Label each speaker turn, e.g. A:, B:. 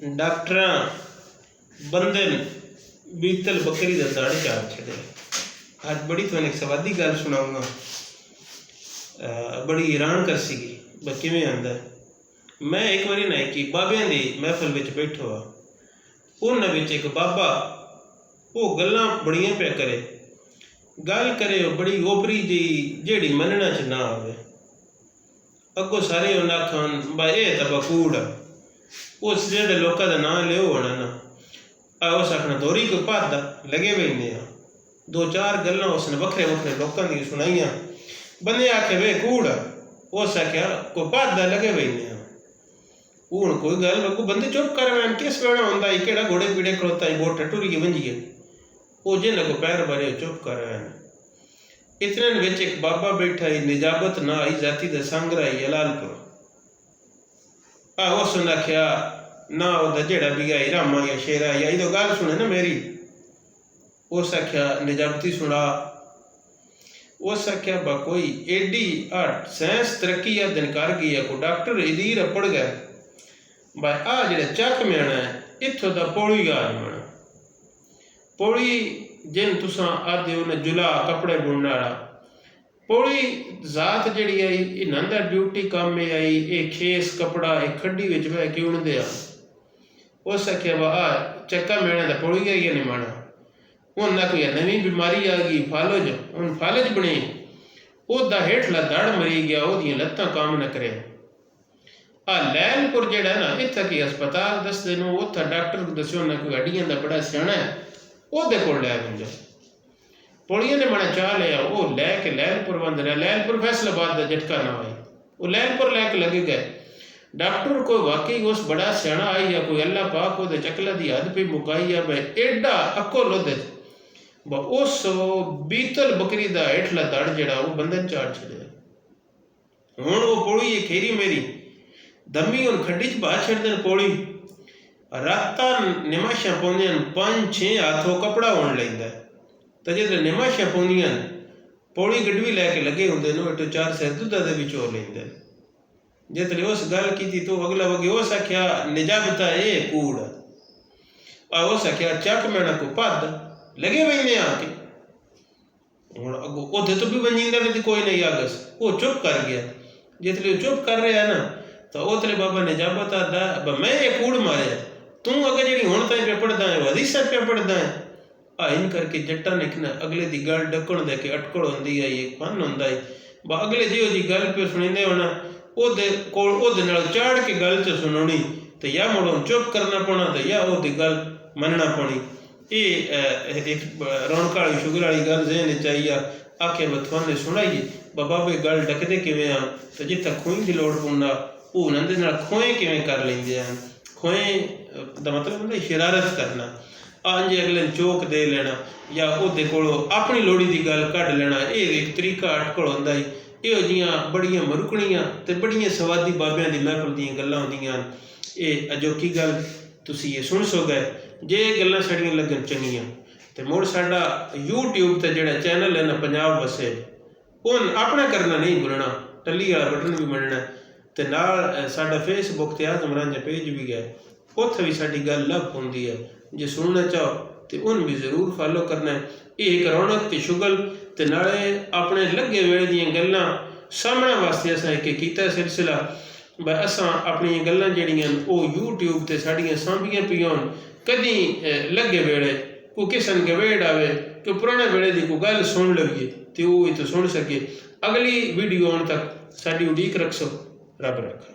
A: Doctor बंदे बीतल बकरी का दाड़ चार छड़े। आज बड़ी तुहानू एक सवादी गल सुनाऊंगा, बड़ी हैरान कर सी किवें आंदा। मैं एक बारी ना कि बाबियां दी महफिल विच बैठो आ, उन्हां विच एक बाबा वो गल्लां बड़ियां पिया करे, गल करे बड़ी ओपरी जी जिहड़ी मनना च ना आवे। अगों सारे उन्हें आखन भाई ये तो बकूड़ आ, उस जेह्ड़े लोकां दा नां लिओ होना ना उस आखना दोरी कोई भादा लगे बहने आ। दो चार गल्लां उसने वक्रे वक्रे लोकां दी सुनाइयां। बंदे आखे वे कूड़ आ, उस आख्या कोई भादा लगे बहने आ। हूँ कोई गल अगों बंदे चुप कर वैन किस वेड़ा होंदा ही केड़ा घोड़े पीड़े खड़ोता ही बोट टुरी वंजिए वो जिन अगों पैर भरे चुप कर वैन। इतने विच एक बाबा बैठा ही निजाबत ना आई जाति दा संगरा ही अलालपुर। उसने आख्या ना वो जेड़ा भी आई रामा या शेरा या इधो गल सुने ना मेरी। उस आख्या निजाबती सुना। उस आख्या बा कोई एडी साइंस तरक्की या दिन कर गई है, कोई डॉक्टर इधीर पड़ गया भाई आ जेड़ा चक म्याना है इत्थों दा पौड़ी गा जमाना। पौड़ी जिन तुसा आदे उन्हें जुला कपड़े बुनने वाला पौड़ी जात जिहड़ी आई इन्हां दा ड्यूटी काम में आई ये खेस कपड़ा एक खड्डी विच बह के उन दे। उस आख्या वा आ चक्का मेना दा पौड़ी गई नहीं माना। उन्हें कोई नवी बीमारी आ गई फालज, उन फालज बने ओदा हेठला दड़ मरी गया, ओदियां लत्तां काम न करे। लैलपुर जेड़ा ना इत्थे की अस्पताल दसदे नूं उत्थे डॉक्टर को दस्यो ना कोई हड्डियां दा बड़ा सियाणा है ओदे कोल लै वंजो। पौड़ियां ने मना चाह लिया वो लैके लैलपुर बंद रहा। लैलपुर फैसलाबाद का झटका ना आई, वो लैलपुर लैके लगे गए। डॉक्टर को वाकई उस बड़ा सियाणा आई या कोई अल्लाह पाक वो चकला की हद पे मुकाई है भाई एडा अको लुद उस बीतल बकरी का हेठला दड़ जड़ा वो बंधन चाड़ छड़िया। हुण वो पौड़ी खेरी मेरी दमी उन खड्डी च बाहर छड़ देन। पौड़ी रातां निमाशा पाउंदियां 5-6 हाथों कपड़ा होण लैंदा तो जो निमाशा पाउंदियां पौड़ी गड्डी लैके लगे होंगे इटो 4 सिर दुधा दे भी चोर लेंदे। जितने उस गल की तो अगला वगे उस आख्या निजाबता ये कूड़ आ। उस आख्या चक मैना को भद लगे बहने आके। हुण अगों उधे तो भी वंजींदा नहीं कोई नहीं आगस वो चुप कर गया। जितने चुप कर रहा है ना तो उतले बाबा निजाबत आदा मैं ये कूड़ मारे तू अगर जी हुण ताईं पे पढ़दा है हदीसां पे पढ़दा है इन करके जट्टा ने अगले की गल डकण दे के अटकड़ होंदी है ये फन होंदा है। अगले जिहो जी गल पे सुनिंदे होना ओदे कोल ओदे नाल चाड़ के गल च सुनानी तो या मुड़ों चुप करना पौना तो या ओदी गल मनना पौनी। ये एक रौनक वाली शुगर वाली गल जहन चाहिए आखे बथवाने सुनाइए बाबे गल डकदे किवें आ तो जिथे खूही की लोड़ पौंदा वो उन्होंने नाल खोए किवें कर लेंदे हैं। खोए दा मतलब होंदा शरारत करना अंज अगले चौक दे लेना या ओदे कोलों अपनी लोड़ी की गल कढ़ लेना ये एक तरीका अटकड़ होंदा है। इहो जिहियां बड़ियां मरुकणियां ते बड़ियां सवादी बाबियां दी महफिल दियां गल्लां होंदियां। ये अजोकी गल तुसीं ये सुन सो गए जे गल्लां साड़ियां लगन चंगियां तो मुड़ साडा यूट्यूब ते जिहड़ा चैनल है ना पंजाब वसे उन अपना करना नहीं भुलना, टल्ली वाला बटन भी मनना ते नाल साडा फेसबुक ते आज़म रांझा पेज भी है उत्थे भी साडी गल लभ होंदी है। जे सुनना चाहो तो उन भी जरूर फॉलो करना है। ये एक रौनक ते शुगल ते नाले अपने लगे वेले दीयां गल्लां सामने वास्ते असां एक कीता सिलसिला भाई असां अपनी गल्लां जिहड़ियां वो यूट्यूब ते साड़ियां सांभियां पियां होण। कदी लगे वेले कोई किसन गवेड़ आवे तो पुराने वेले की कोई गल सुन लवीए तो वो तो सुन सके। अगली वीडियो आने तक साड़ी उड़ीक रखसो। रब रखा।